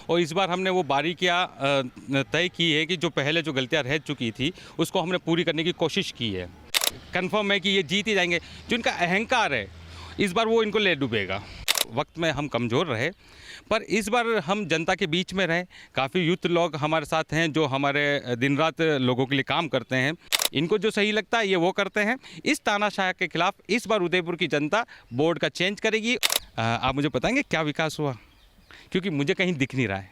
और इस बार हमने वो बारीकियाँ तय की है कि जो पहले जो गलतियाँ रह चुकी थी उसको हमने पूरी करने की कोशिश की है। कंफर्म है कि ये जीत ही जाएंगे। जो इनका अहंकार है इस बार वो इनको ले डूबेगा। वक्त में हम कमज़ोर रहे पर इस बार हम जनता के बीच में रहे। काफ़ी यूथ लोग हमारे साथ हैं जो हमारे दिन रात लोगों के लिए काम करते हैं। इनको जो सही लगता है ये वो करते हैं। इस तानाशाह के खिलाफ इस बार उदयपुर की जनता बोर्ड का चेंज करेगी। आप मुझे बताएंगे क्या विकास हुआ, क्योंकि मुझे कहीं दिख नहीं रहा है।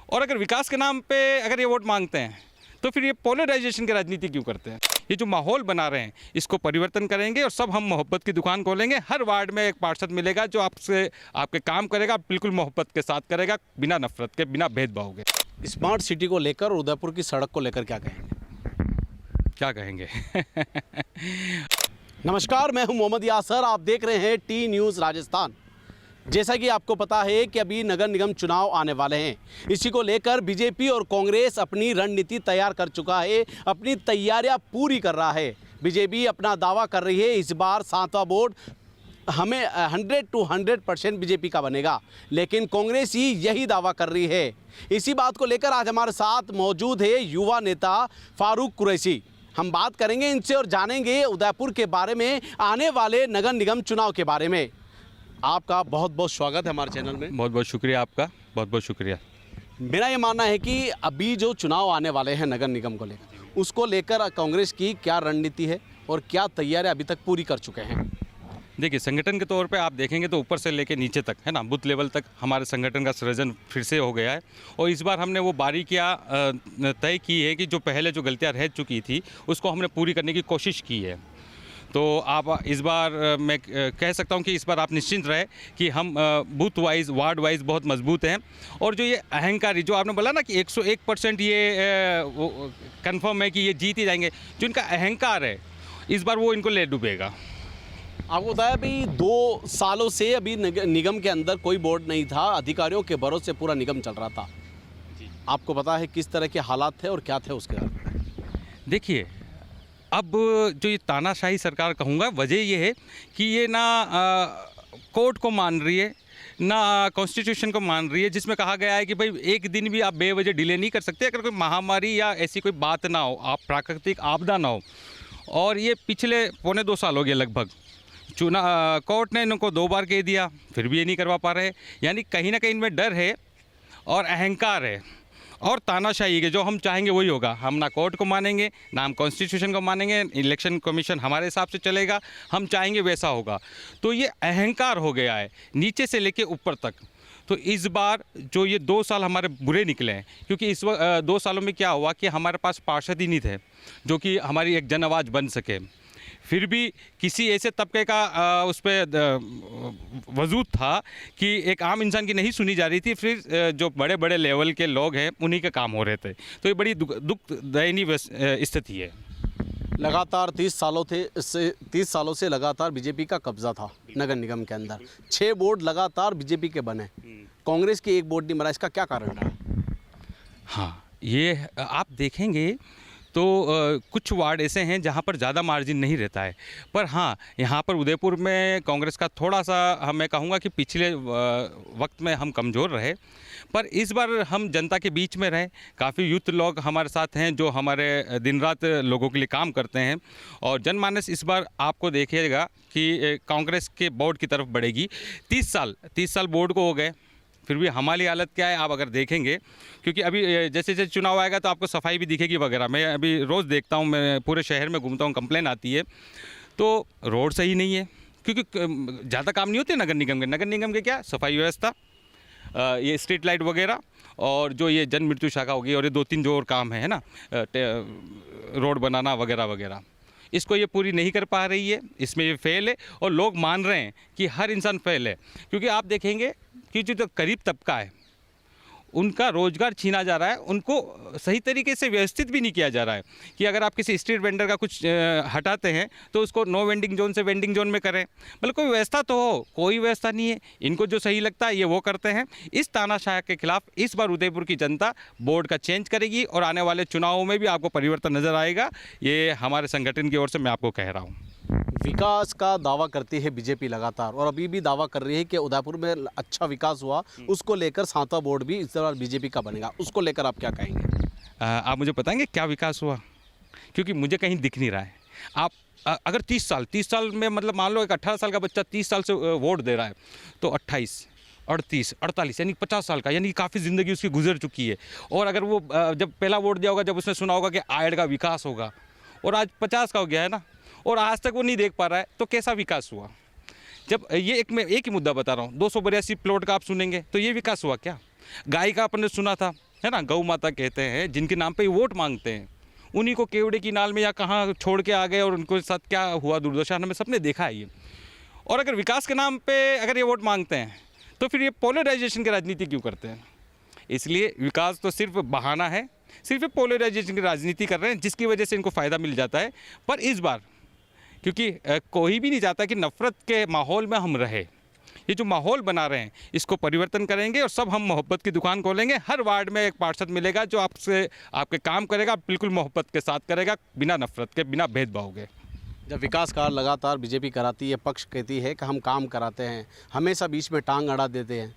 और अगर विकास के नाम पे अगर ये वोट मांगते हैं तो फिर ये पोलराइजेशन की राजनीति क्यों करते हैं। ये जो माहौल बना रहे हैं इसको परिवर्तन करेंगे और सब हम मोहब्बत की दुकान खोलेंगे। हर वार्ड में एक पार्षद मिलेगा जो आपसे आपके काम करेगा, बिल्कुल मोहब्बत के साथ करेगा, बिना नफरत के, बिना भेदभाव के। स्मार्ट सिटी को लेकर उदयपुर की सड़क को लेकर क्या कहेंगे? क्या कहेंगे? नमस्कार, मैं हूं मोहम्मद यासर। आप देख रहे हैं टी न्यूज़ राजस्थान। जैसा कि आपको पता है कि अभी नगर निगम चुनाव आने वाले हैं, इसी को लेकर बीजेपी और कांग्रेस अपनी रणनीति तैयार कर चुका है, अपनी तैयारियां पूरी कर रहा है। बीजेपी अपना दावा कर रही है इस बार 7वां बोर्ड हमें 100 to 100% बीजेपी का बनेगा, लेकिन कांग्रेस ही यही दावा कर रही है। इसी बात को लेकर आज हमारे साथ मौजूद है युवा नेता फारूक कुरैशी। हम बात करेंगे इनसे और जानेंगे उदयपुर के बारे में, आने वाले नगर निगम चुनाव के बारे में। आपका बहुत बहुत स्वागत है हमारे चैनल में। बहुत बहुत शुक्रिया आपका, बहुत बहुत शुक्रिया। मेरा ये मानना है कि अभी जो चुनाव आने वाले हैं नगर निगम को लेकर, उसको लेकर कांग्रेस की क्या रणनीति है और क्या तैयारियां अभी तक पूरी कर चुके हैं? देखिए, संगठन के तौर पे आप देखेंगे तो ऊपर से लेके नीचे तक है ना, बूथ लेवल तक हमारे संगठन का सृजन फिर से हो गया है। और इस बार हमने वो बारीकियाँ तय की है कि जो पहले जो गलतियाँ रह चुकी थी उसको हमने पूरी करने की कोशिश की है। तो आप इस बार मैं कह सकता हूं कि इस बार आप निश्चिंत रहे कि हम बूथ वाइज, वार्ड वाइज बहुत मजबूत हैं। और जो ये अहंकारी जो आपने बोला ना कि 101% ये कंफर्म है कि ये जीत ही जाएंगे। जो इनका अहंकार है इस बार वो इनको ले डूबेगा। आपको बताया भाई 2 सालों से अभी निगम के अंदर कोई बोर्ड नहीं था, अधिकारियों के भरोसे पूरा निगम चल रहा था। आपको पता है किस तरह के हालात थे और क्या थे उसके बाद? देखिए, अब जो ये तानाशाही सरकार कहूँगा, वजह ये है कि ये ना कोर्ट को मान रही है ना कॉन्स्टिट्यूशन को मान रही है, जिसमें कहा गया है कि भाई एक दिन भी आप बेवजह डिले नहीं कर सकते अगर कोई महामारी या ऐसी कोई बात ना हो, आप प्राकृतिक आपदा ना हो। और ये पिछले 1.25 साल हो गए लगभग। कोर्ट ने इनको 2 बार कह दिया, फिर भी ये नहीं करवा पा रहे। यानी कहीं ना कहीं इनमें डर है और अहंकार है और तानाशाही के जो हम चाहेंगे वही होगा। हम ना कोर्ट को मानेंगे ना हम कॉन्स्टिट्यूशन को मानेंगे। इलेक्शन कमीशन हमारे हिसाब से चलेगा, हम चाहेंगे वैसा होगा। तो ये अहंकार हो गया है नीचे से लेके ऊपर तक। तो इस बार जो ये 2 साल हमारे बुरे निकले हैं, क्योंकि इस 2 सालों में क्या हुआ कि हमारे पास पार्षद ही नहीं थे जो कि हमारी एक जन आवाज़ बन सके। फिर भी किसी ऐसे तबके का उस पर वजूद था कि एक आम इंसान की नहीं सुनी जा रही थी। फिर जो बड़े बड़े लेवल के लोग हैं उन्हीं के काम हो रहे थे। तो ये बड़ी दुख दयनीय स्थिति है। लगातार 30 सालों से लगातार बीजेपी का कब्जा था नगर निगम के अंदर। 6 बोर्ड लगातार बीजेपी के बने, कांग्रेस की 1 बोर्ड नहीं बना। इसका क्या कारण रहा? हाँ, ये आप देखेंगे तो कुछ वार्ड ऐसे हैं जहाँ पर ज़्यादा मार्जिन नहीं रहता है। पर हाँ, यहाँ पर उदयपुर में कांग्रेस का थोड़ा सा मैं कहूँगा कि पिछले वक्त में हम कमज़ोर रहे। पर इस बार हम जनता के बीच में रहे। काफ़ी यूथ लोग हमारे साथ हैं जो हमारे दिन रात लोगों के लिए काम करते हैं। और जनमानस इस बार आपको देखिएगा कि कांग्रेस के बोर्ड की तरफ बढ़ेगी। 30 साल बोर्ड को हो गए, फिर भी हमारी हालत क्या है आप अगर देखेंगे, क्योंकि अभी जैसे जैसे चुनाव आएगा तो आपको सफाई भी दिखेगी वगैरह। मैं अभी रोज़ देखता हूँ, मैं पूरे शहर में घूमता हूँ, कंप्लेन आती है। तो रोड सही नहीं है, क्योंकि ज़्यादा काम नहीं होते नगर निगम के क्या सफाई व्यवस्था, ये स्ट्रीट लाइट वगैरह, और जो ये जन मृत्यु शाखा होगी, और ये 2-3 जो और काम है ना, रोड बनाना वगैरह वगैरह, इसको ये पूरी नहीं कर पा रही है। इसमें ये फेल है और लोग मान रहे हैं कि हर इंसान फेल है। क्योंकि आप देखेंगे कि जो गरीब तबका है उनका रोज़गार छीना जा रहा है, उनको सही तरीके से व्यवस्थित भी नहीं किया जा रहा है कि अगर आप किसी स्ट्रीट वेंडर का कुछ हटाते हैं तो उसको नो वेंडिंग जोन से वेंडिंग जोन में करें। मतलब कोई व्यवस्था तो हो, कोई व्यवस्था नहीं है। इनको जो सही लगता है ये वो करते हैं। इस तानाशाह के खिलाफ इस बार उदयपुर की जनता बोर्ड का चेंज करेगी और आने वाले चुनावों में भी आपको परिवर्तन नज़र आएगा। ये हमारे संगठन की ओर से मैं आपको कह रहा हूँ। विकास का दावा करती है बीजेपी लगातार, और अभी भी दावा कर रही है कि उदयपुर में अच्छा विकास हुआ, उसको लेकर 7वां बोर्ड भी इस बार बीजेपी का बनेगा। उसको लेकर आप क्या कहेंगे? आप मुझे बताएंगे क्या विकास हुआ? क्योंकि मुझे कहीं दिख नहीं रहा है। आप अगर 30 साल में, मतलब मान लो एक 18 साल का बच्चा 30 साल से वोट दे रहा है, तो 28, 38, 48 यानी 50 साल का, यानी काफ़ी ज़िंदगी उसकी गुजर चुकी है। और अगर वो जब पहला वोट दिया होगा, जब उसने सुना होगा कि आयड का विकास होगा, और आज 50 का हो गया है ना, और आज तक वो नहीं देख पा रहा है, तो कैसा विकास हुआ? जब ये मैं एक ही मुद्दा बता रहा हूँ, 282 प्लॉट का आप सुनेंगे तो ये विकास हुआ क्या? गाय का आपने सुना था, है ना, गौ माता कहते हैं, जिनके नाम पे वोट मांगते हैं, उन्हीं को केवड़े की नाल में या कहाँ छोड़ के आ गए, और उनको साथ क्या हुआ दुर्दशा, हमें सबने देखा है ये। और अगर विकास के नाम पे अगर ये वोट मांगते हैं, तो फिर ये पोलराइजेशन की राजनीति क्यों करते हैं? इसलिए विकास तो सिर्फ बहाना है, सिर्फ पोलराइजेशन की राजनीति कर रहे हैं, जिसकी वजह से इनको फ़ायदा मिल जाता है। पर इस बार क्योंकि कोई भी नहीं चाहता कि नफ़रत के माहौल में हम रहे, ये जो माहौल बना रहे हैं इसको परिवर्तन करेंगे, और सब हम मोहब्बत की दुकान खोलेंगे। हर वार्ड में एक पार्षद मिलेगा जो आपसे आपके काम करेगा, बिल्कुल मोहब्बत के साथ करेगा, बिना नफ़रत के, बिना भेदभाव के। जब विकास कार्य लगातार बीजेपी कराती है, पक्ष कहती है कि हम काम कराते हैं, हमेशा बीच में टांग अड़ा देते हैं,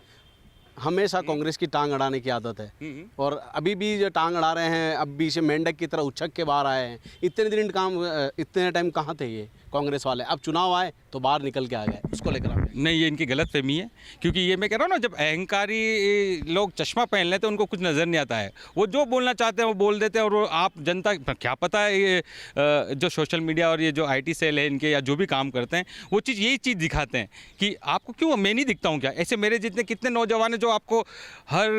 हमेशा कांग्रेस की टांग अड़ाने की आदत है, और अभी भी जो टांग अड़ा रहे हैं, अब भी से मेंढक की तरह उछक के बाहर आए हैं। इतने टाइम कहाँ थे ये कांग्रेस वाले? अब चुनाव आए तो बाहर निकल के आ गए। उसको लेकर आप नहीं, ये इनकी गलत फहमी है, क्योंकि ये मैं कह रहा हूँ ना, जब अहंकारी लोग चश्मा पहन लेते हैं, उनको कुछ नज़र नहीं आता है, वो जो बोलना चाहते हैं वो बोल देते हैं, और वो आप जनता क्या पता है, ये जो सोशल मीडिया और ये जो IT सेल है इनके, या जो भी काम करते हैं, वो यही चीज़ दिखाते हैं कि आपको क्यों मैं नहीं दिखता हूँ क्या? ऐसे मेरे जितने कितने नौजवान हैं जो आपको हर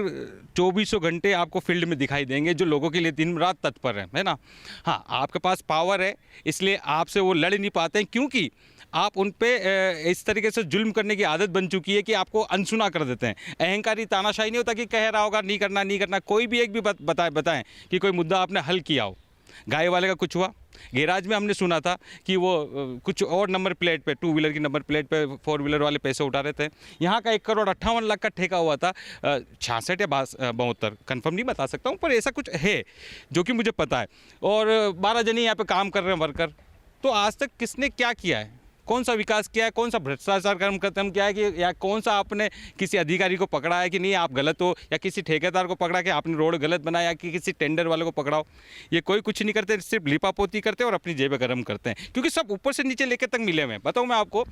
2400 घंटे आपको फील्ड में दिखाई देंगे, जो लोगों के लिए दिन रात तत्पर है ना? हाँ, आपके पास पावर है, इसलिए आपसे वो लड़ नहीं पाते हैं, क्योंकि आप उन पे इस तरीके से जुल्म करने की आदत बन चुकी है कि आपको अनसुना कर देते हैं। अहंकारी तानाशाही नहीं होता कि कह रहा होगा नहीं करना नहीं करना, कोई भी एक भी बताएं कि कोई मुद्दा आपने हल किया हो। गाय वाले का कुछ हुआ, गैराज में हमने सुना था कि वो कुछ और नंबर प्लेट पे, 2 व्हीलर की नंबर प्लेट पे 4 व्हीलर वाले पैसे उठा रहे थे। यहाँ का 1,58,00,000 का ठेका हुआ था, 66 या 72, कन्फर्म नहीं बता सकता हूँ, पर ऐसा कुछ है जो कि मुझे पता है। और 12 जने यहाँ पे काम कर रहे हैं, वर्कर। तो आज तक किसने क्या किया है? कौन सा विकास किया है? कौन सा भ्रष्टाचार कर्म खत्म किया है? कि या कौन सा आपने किसी अधिकारी को पकड़ा है कि नहीं आप गलत हो, या किसी ठेकेदार को पकड़ा कि आपने रोड गलत बनाया, कि किसी टेंडर वाले को पकड़ाओ? ये कोई कुछ नहीं करते, सिर्फ लिपापोती करते हैं और अपनी जेबें गर्म करते हैं, क्योंकि सब ऊपर से नीचे लेके तक मिले हुए हैं। बताऊँ मैं आपको,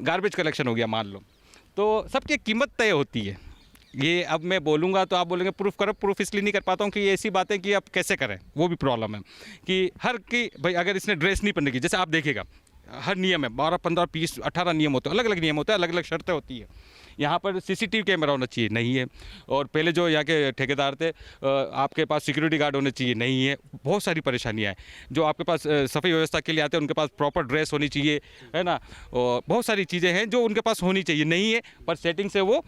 गार्बेज कलेक्शन हो गया मान लो, तो सबकी कीमत तय होती है। ये अब मैं बोलूँगा तो आप बोलेंगे प्रूफ करो, प्रूफ इसलिए नहीं कर पाता हूँ कि ये ऐसी बातें कि अब कैसे करें, वो भी प्रॉब्लम है कि हर की भाई अगर इसने ड्रेस नहीं पहनने की, जैसे आप देखिएगा हर नियम है, 12, 15, 20, 18 नियम होते हैं, अलग अलग नियम होते हैं, अलग अलग शर्तें होती है। यहाँ पर CCTV कैमरा होना चाहिए, नहीं है। और पहले जो यहाँ के ठेकेदार थे, आपके पास सिक्योरिटी गार्ड होने चाहिए, नहीं है। बहुत सारी परेशानियाँ हैं। जो आपके पास सफाई व्यवस्था के लिए आते हैं, उनके पास प्रॉपर ड्रेस होनी चाहिए, है ना। और बहुत सारी चीज़ें हैं जो उनके पास होनी चाहिए, नहीं है। पर सेटिंग से वो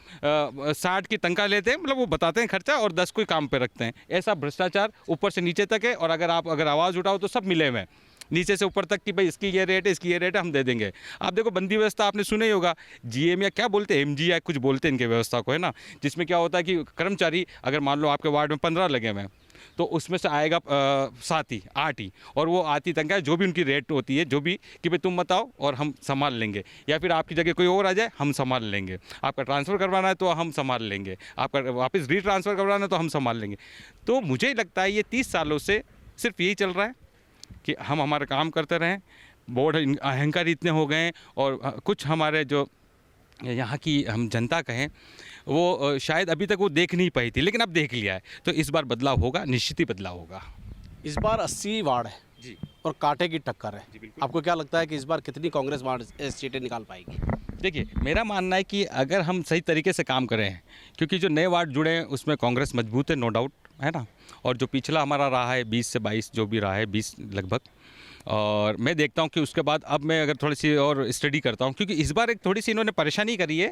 60 की तनख्वाह लेते हैं, मतलब वो बताते हैं खर्चा, और 10 को काम पे रखते हैं। ऐसा भ्रष्टाचार ऊपर से नीचे तक है। और अगर आवाज़ उठाओ तो सब मिले हुए हैं, नीचे से ऊपर तक, कि भाई इसकी ये रेट है, इसकी ये रेट है, हम दे देंगे। आप देखो बंदी व्यवस्था आपने सुना ही होगा, GM या क्या बोलते हैं, MG या कुछ बोलते हैं इनके व्यवस्था को, है ना। जिसमें क्या होता है कि कर्मचारी, अगर मान लो आपके वार्ड में 15 लगे हुए हैं, तो उसमें से आएगा 7 ही 8 ही, और वो आती तनख्वाह जो भी उनकी रेट होती है, जो भी कि भाई तुम बताओ और हम संभाल लेंगे, या फिर आपकी जगह कोई और आ जाए हम संभाल लेंगे, आपका ट्रांसफ़र करवाना है तो हम संभाल लेंगे, आपका वापस रीट्रांसफ़र करवाना है तो हम संभाल लेंगे। तो मुझे लगता है ये 30 सालों से सिर्फ यही चल रहा है कि हम हमारा काम करते रहें। बोर्ड अहंकारी इतने हो गए हैं, और कुछ हमारे जो यहाँ की हम जनता कहें, वो शायद अभी तक वो देख नहीं पाई थी, लेकिन अब देख लिया है। तो इस बार बदलाव होगा, निश्चित ही बदलाव होगा। इस बार 80 वार्ड है जी, और कांटे की टक्कर है। आपको क्या लगता है कि इस बार कितनी कांग्रेस वार्ड सीटें निकाल पाएगी? देखिए, मेरा मानना है कि अगर हम सही तरीके से काम करें, क्योंकि जो नए वार्ड जुड़े हैं उसमें कांग्रेस मजबूत है, नो डाउट, है ना। और जो पिछला हमारा रहा है 20 से 22, जो भी रहा है 20 लगभग, और मैं देखता हूँ कि उसके बाद अब मैं अगर थोड़ी सी और स्टडी करता हूँ, क्योंकि इस बार एक थोड़ी सी इन्होंने परेशानी करी है।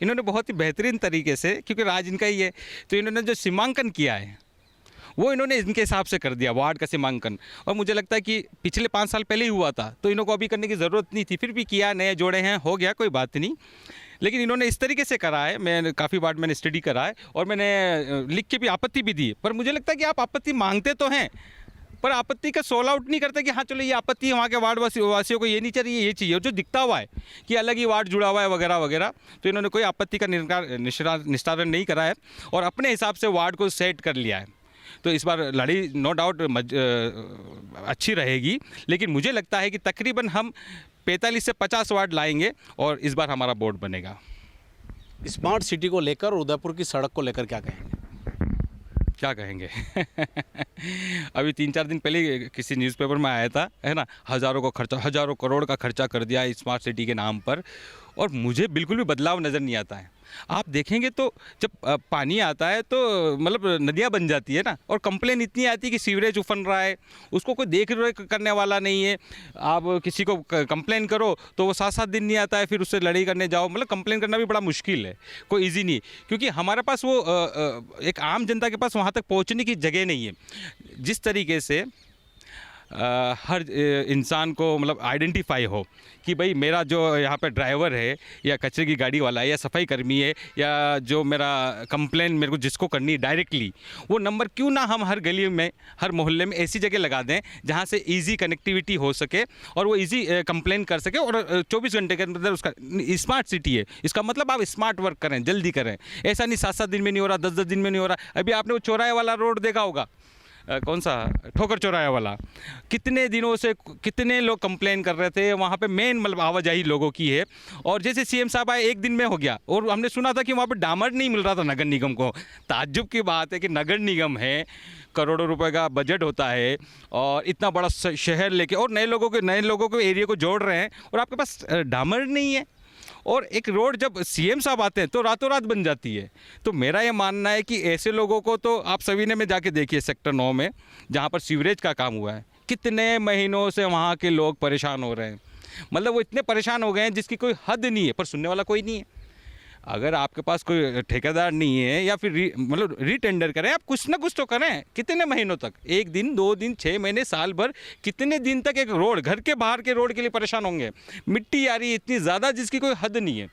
इन्होंने बहुत ही बेहतरीन तरीके से, क्योंकि राज इनका ही है, तो इन्होंने जो सीमांकन किया है वो इन्होंने इनके हिसाब से कर दिया, वार्ड का सीमांकन। और मुझे लगता है कि पिछले 5 साल पहले ही हुआ था, तो इनको अभी करने की ज़रूरत नहीं थी, फिर भी किया, नए जोड़े हैं, हो गया, कोई बात नहीं। लेकिन इन्होंने इस तरीके से करा है, मैं काफ़ी वार्ड मैंने स्टडी करा है, और मैंने लिख के भी आपत्ति भी दी। पर मुझे लगता है कि आप आपत्ति मांगते तो हैं, पर आपत्ति का सोल आउट नहीं करते कि हाँ चलो ये आपत्ति है वहाँ के वार्ड वासियों को, ये नहीं चाहिए, ये चाहिए। और जो दिखता हुआ है कि अलग ही वार्ड जुड़ा हुआ है वगैरह वगैरह, तो इन्होंने कोई आपत्ति का निस्तारण नहीं करा है और अपने हिसाब से वार्ड को सेट कर लिया है। तो इस बार लड़ी नो डाउट अच्छी रहेगी, लेकिन मुझे लगता है कि तकरीबन हम 45 से 50 वार्ड लाएंगे और इस बार हमारा बोर्ड बनेगा। स्मार्ट सिटी को लेकर और उदयपुर की सड़क को लेकर क्या कहेंगे? क्या कहेंगे अभी 3-4 दिन पहले किसी न्यूज़पेपर में आया था, है ना, हज़ारों करोड़ का खर्चा कर दिया स्मार्ट सिटी के नाम पर, और मुझे बिल्कुल भी बदलाव नज़र नहीं आता है। आप देखेंगे तो जब पानी आता है तो मतलब नदियाँ बन जाती है ना, और कंप्लेन इतनी आती है कि सीवरेज उफन रहा है, उसको कोई देख रेख करने वाला नहीं है। आप किसी को कंप्लेन करो तो वो 7-7 दिन नहीं आता है, फिर उससे लड़ाई करने जाओ, मतलब कंप्लेन करना भी बड़ा मुश्किल है, कोई ईजी नहीं, क्योंकि हमारे पास वो एक आम जनता के पास वहाँ तक पहुँचने की जगह नहीं है। जिस तरीके से हर इंसान को मतलब आइडेंटिफाई हो कि भाई मेरा जो यहाँ पे ड्राइवर है या कचरे की गाड़ी वाला है या सफाई कर्मी है या जो मेरा कंप्लेन मेरे को जिसको करनी है डायरेक्टली, वो नंबर क्यों ना हम हर गली में, हर मोहल्ले में ऐसी जगह लगा दें जहाँ से इजी कनेक्टिविटी हो सके और वो इजी कंप्लेन कर सके, और 24 घंटे के अंदर उसका स्मार्ट सिटी है, इसका मतलब आप स्मार्ट वर्क करें, जल्दी करें। ऐसा नहीं 7-7 दिन में नहीं हो रहा, 10-10 दिन में नहीं हो रहा। अभी आपने वो चौराहे वाला रोड देखा होगा, कौन सा ठोकर चौराहे वाला, कितने दिनों से कितने लोग कंप्लेन कर रहे थे, वहाँ पे मेन मतलब आवाजाही लोगों की है, और जैसे सीएम साहब आए 1 दिन में हो गया, और हमने सुना था कि वहाँ पे डामर नहीं मिल रहा था नगर निगम को। ताज्जुब की बात है कि नगर निगम है, करोड़ों रुपए का बजट होता है और इतना बड़ा शहर लेके और नए लोगों को एरिया को जोड़ रहे हैं, और आपके पास डामर नहीं है। और एक रोड जब सीएम साहब आते हैं तो रातों रात बन जाती है। तो मेरा ये मानना है कि ऐसे लोगों को तो आप सवीने में जाके देखिए, सेक्टर 9 में जहाँ पर सीवरेज का काम हुआ है, कितने महीनों से वहाँ के लोग परेशान हो रहे हैं। मतलब वो इतने परेशान हो गए हैं जिसकी कोई हद नहीं है, पर सुनने वाला कोई नहीं है। अगर आपके पास कोई ठेकेदार नहीं है या फिर मतलब रीटेंडर करें, आप कुछ ना कुछ तो करें। कितने महीनों तक, 1 दिन 2 दिन 6 महीने साल भर, कितने दिन तक एक रोड, घर के बाहर के रोड के लिए परेशान होंगे। मिट्टी आ रही है इतनी ज़्यादा जिसकी कोई हद नहीं है।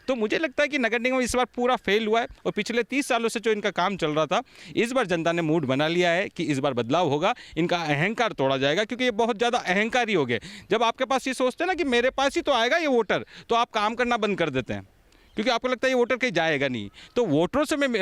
तो मुझे लगता है कि नगर निगम इस बार पूरा फेल हुआ है, और पिछले 30 सालों से जो इनका काम चल रहा था, इस बार जनता ने मूड बना लिया है कि इस बार बदलाव होगा, इनका अहंकार तोड़ा जाएगा, क्योंकि ये बहुत ज़्यादा अहंकारी हो गए। जब आपके पास ये सोचते हैं ना कि मेरे पास ही तो आएगा ये वोटर, तो आप काम करना बंद कर देते हैं, क्योंकि आपको लगता है ये वोटर कहीं जाएगा नहीं। तो वोटरों से मैं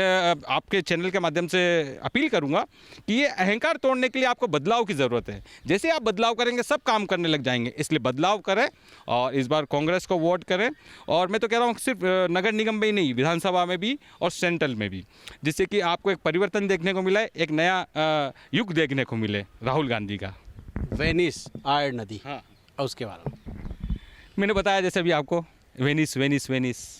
आपके चैनल के माध्यम से अपील करूंगा कि ये अहंकार तोड़ने के लिए आपको बदलाव की ज़रूरत है। जैसे आप बदलाव करेंगे सब काम करने लग जाएंगे, इसलिए बदलाव करें और इस बार कांग्रेस को वोट करें। और मैं तो कह रहा हूँ सिर्फ नगर निगम में ही नहीं, विधानसभा में भी और सेंट्रल में भी, जिससे कि आपको एक परिवर्तन देखने को मिला है, एक नया युग देखने को मिले राहुल गांधी का। वेनिस आयर नदी, हाँ, और उसके बारे में मैंने बताया जैसे अभी आपको, वेनिस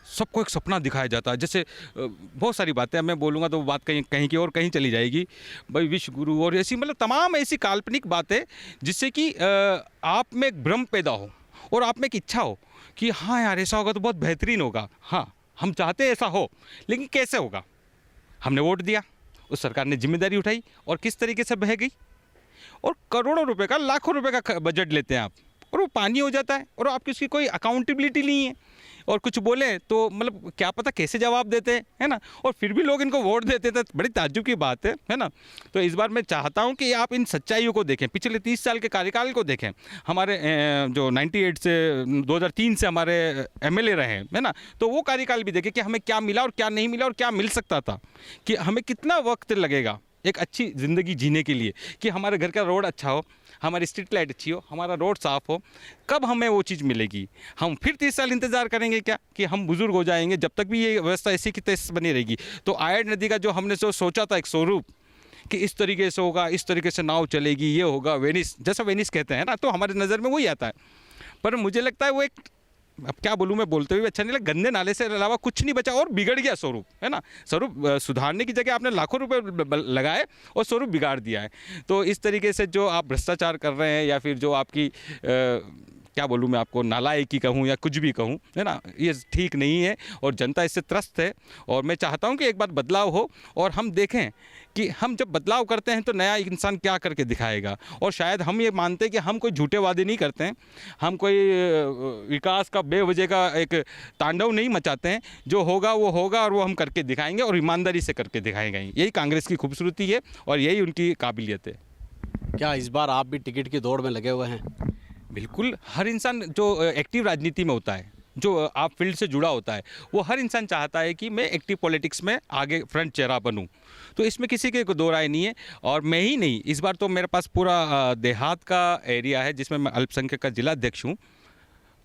सबको एक सपना दिखाया जाता है। जैसे बहुत सारी बातें मैं बोलूँगा तो वो बात कहीं की और कहीं चली जाएगी, भाई विश्व गुरु और ऐसी मतलब तमाम ऐसी काल्पनिक बातें, जिससे कि आप में एक भ्रम पैदा हो और आप में एक इच्छा हो कि हाँ यार ऐसा होगा तो बहुत बेहतरीन होगा, हाँ हम चाहते हैं ऐसा हो, लेकिन कैसे होगा। हमने वोट दिया, उस सरकार ने जिम्मेदारी उठाई और किस तरीके से बह गई, और करोड़ों रुपए का, लाखों रुपए का बजट लेते हैं आप, और वो पानी हो जाता है, और आपकी उसकी कोई अकाउंटेबिलिटी नहीं है। और कुछ बोले तो मतलब क्या पता कैसे जवाब देते हैं, है ना, और फिर भी लोग इनको वोट देते थे। बड़ी ताज्जुब की बात है ना। तो इस बार मैं चाहता हूं कि आप इन सच्चाइयों को देखें, पिछले 30 साल के कार्यकाल को देखें। हमारे जो 98 से 2003 से हमारे MLA रहे हैं, है ना, तो वो कार्यकाल भी देखें कि हमें क्या मिला और क्या नहीं मिला और क्या मिल सकता था, कि हमें कितना वक्त लगेगा एक अच्छी ज़िंदगी जीने के लिए, कि हमारे घर का रोड अच्छा हो, हमारी स्ट्रीट लाइट अच्छी हो, हमारा रोड साफ़ हो। कब हमें वो चीज़ मिलेगी? हम फिर 30 साल इंतज़ार करेंगे क्या कि हम बुज़ुर्ग हो जाएंगे? जब तक भी ये व्यवस्था ऐसी की तैसी बनी रहेगी। तो आयर नदी का जो हमने सोचा था एक स्वरूप कि इस तरीके से होगा, इस तरीके से नाव चलेगी, ये होगा, वेनिस जैसा वेनिस कहते हैं ना, तो हमारे नज़र में वही आता है। पर मुझे लगता है वो एक, अब क्या बोलूँ, मैं बोलते हुए अच्छा नहीं लगा, गंदे नाले से अलावा कुछ नहीं बचा और बिगड़ गया स्वरूप, है ना। स्वरूप सुधारने की जगह आपने लाखों रुपए लगाए और स्वरूप बिगाड़ दिया है। तो इस तरीके से जो आप भ्रष्टाचार कर रहे हैं, या फिर जो आपकी क्या बोलूँ मैं आपको, नालायकी कहूँ या कुछ भी कहूँ, है ना, ये ठीक नहीं है और जनता इससे त्रस्त है। और मैं चाहता हूँ कि एक बार बदलाव हो और हम देखें कि हम जब बदलाव करते हैं तो नया इंसान क्या करके दिखाएगा। और शायद हम ये मानते हैं कि हम कोई झूठे वादे नहीं करते हैं, हम कोई विकास का बेवजह का एक तांडव नहीं मचाते हैं। जो होगा वो होगा और वो हम करके दिखाएंगे और ईमानदारी से करके दिखाएंगे। यही कांग्रेस की खूबसूरती है और यही उनकी काबिलियत है। क्या इस बार आप भी टिकट की दौड़ में लगे हुए हैं? बिल्कुल, हर इंसान जो एक्टिव राजनीति में होता है, जो आप फील्ड से जुड़ा होता है, वो हर इंसान चाहता है कि मैं एक्टिव पॉलिटिक्स में आगे फ्रंट चेहरा बनूं। तो इसमें किसी के दो राय नहीं है। और मैं ही नहीं, इस बार तो मेरे पास पूरा देहात का एरिया है, जिसमें मैं अल्पसंख्यक का जिला अध्यक्ष हूँ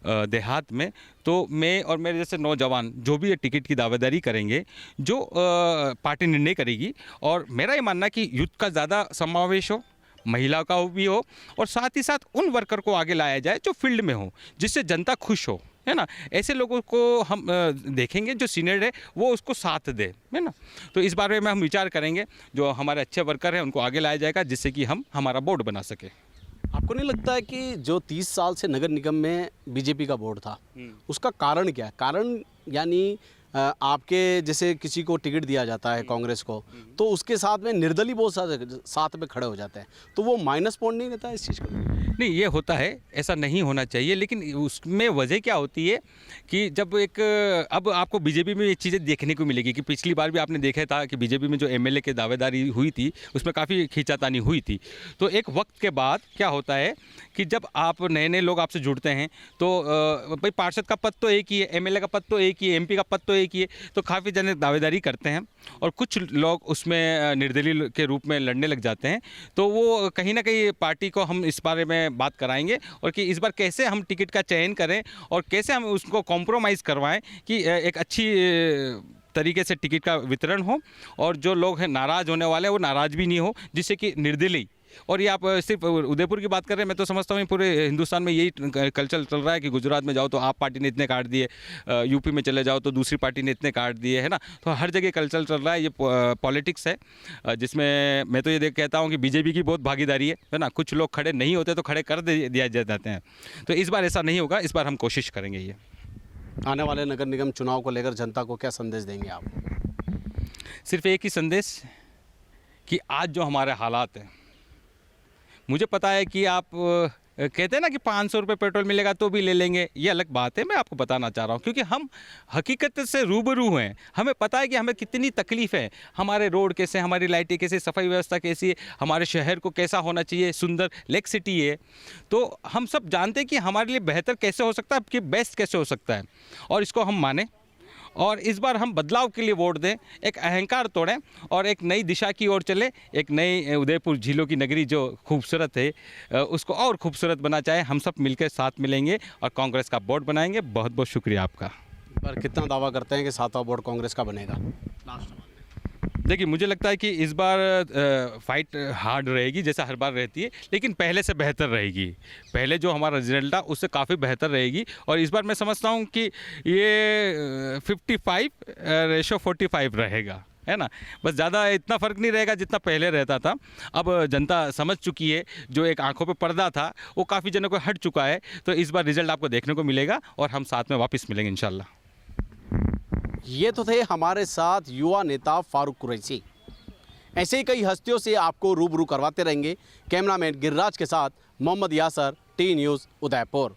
देहात में। तो मैं और मेरे जैसे नौजवान जो भी ये टिकट की दावेदारी करेंगे, जो पार्टी निर्णय करेगी, और मेरा ये मानना है कि यूथ का ज़्यादा समावेश हो, महिला का भी हो, और साथ ही साथ उन वर्कर को आगे लाया जाए जो फील्ड में हो, जिससे जनता खुश हो, है ना। ऐसे लोगों को हम देखेंगे जो सीनियर है वो उसको साथ दे, है ना। तो इस बारे में हम विचार करेंगे, जो हमारे अच्छे वर्कर हैं उनको आगे लाया जाएगा, जिससे कि हम हमारा बोर्ड बना सके। आपको नहीं लगता है कि जो 30 साल से नगर निगम में बीजेपी का बोर्ड था, उसका कारण क्या है? कारण यानी आपके जैसे किसी को टिकट दिया जाता है कांग्रेस को, तो उसके साथ में निर्दलीय बहुत साथ में खड़े हो जाते हैं, तो वो माइनस पॉइंट नहीं रहता है इस चीज़ का? नहीं, ये होता है, ऐसा नहीं होना चाहिए, लेकिन उसमें वजह क्या होती है कि जब एक अब आपको बीजेपी में ये चीज़ें देखने को मिलेगी कि पिछली बार भी आपने देखा था कि बीजेपी में जो एमएलए के दावेदारी हुई थी उसमें काफ़ी खींचातानी हुई थी। तो एक वक्त के बाद क्या होता है कि जब आप नए नए लोग आपसे जुड़ते हैं, तो भाई पार्षद का पद तो एक ही है, एमएलए का पद तो एक ही है, एमपी का पद तो एक ही है, तो काफ़ी जने दावेदारी करते हैं और कुछ लोग उसमें निर्दलीय के रूप में लड़ने लग जाते हैं। तो वो कहीं ना कहीं पार्टी को हम इस बारे में बात कराएंगे, और कि इस बार कैसे हम टिकट का चयन करें और कैसे हम उसको कॉम्प्रोमाइज़ करवाएं कि एक अच्छी तरीके से टिकट का वितरण हो, और जो लोग हैं नाराज़ होने वाले हैं वो नाराज़ भी नहीं हो, जिससे कि निर्दलीय। और ये आप सिर्फ उदयपुर की बात कर रहे हैं, मैं तो समझता हूँ पूरे हिंदुस्तान में यही कल्चर चल रहा है कि गुजरात में जाओ तो आप पार्टी ने इतने काट दिए, यूपी में चले जाओ तो दूसरी पार्टी ने इतने काट दिए, है ना। तो हर जगह कल्चर चल रहा है, ये पॉलिटिक्स है, जिसमें मैं तो ये कहता हूँ कि बीजेपी की बहुत भागीदारी है ना। कुछ लोग खड़े नहीं होते तो खड़े कर दिया जाते हैं। तो इस बार ऐसा नहीं होगा, इस बार हम कोशिश करेंगे। ये आने वाले नगर निगम चुनाव को लेकर जनता को क्या संदेश देंगे आप? सिर्फ एक ही संदेश कि आज जो हमारे हालात हैं, मुझे पता है कि आप कहते हैं ना कि 500 रुपये पेट्रोल मिलेगा तो भी ले लेंगे, ये अलग बात है। मैं आपको बताना चाह रहा हूँ क्योंकि हम हकीकत से रूबरू हैं, हमें पता है कि हमें कितनी तकलीफ़ है। हमारे रोड कैसे, हमारी लाइटें कैसे, सफाई व्यवस्था कैसी है, हमारे शहर को कैसा होना चाहिए, सुंदर लेक सिटी है। तो हम सब जानते हैं कि हमारे लिए बेहतर कैसे हो सकता है, कि बेस्ट कैसे हो सकता है, और इसको हम माने। और इस बार हम बदलाव के लिए वोट दें, एक अहंकार तोड़ें और एक नई दिशा की ओर चले। एक नई उदयपुर झीलों की नगरी जो खूबसूरत है उसको और खूबसूरत बना चाहे, हम सब मिलकर साथ मिलेंगे और कांग्रेस का बोर्ड बनाएंगे। बहुत बहुत शुक्रिया आपका। पर कितना दावा करते हैं कि 7वां बोर्ड कांग्रेस का बनेगा? देखिए, मुझे लगता है कि इस बार फाइट हार्ड रहेगी जैसा हर बार रहती है, लेकिन पहले से बेहतर रहेगी। पहले जो हमारा रिजल्ट था उससे काफ़ी बेहतर रहेगी, और इस बार मैं समझता हूँ कि ये 55-45 रहेगा, है ना। बस ज़्यादा इतना फ़र्क नहीं रहेगा जितना पहले रहता था। अब जनता समझ चुकी है, जो एक आंखों पे पर्दा था वो काफ़ी जनों को हट चुका है। तो इस बार रिजल्ट आपको देखने को मिलेगा और हम साथ में वापस मिलेंगे इंशाल्लाह। ये तो थे हमारे साथ युवा नेता फारूक कुरैशी। ऐसे ही कई हस्तियों से आपको रूबरू करवाते रहेंगे। कैमरामैन गिरिराज के साथ मोहम्मद यासर, टी न्यूज़ उदयपुर।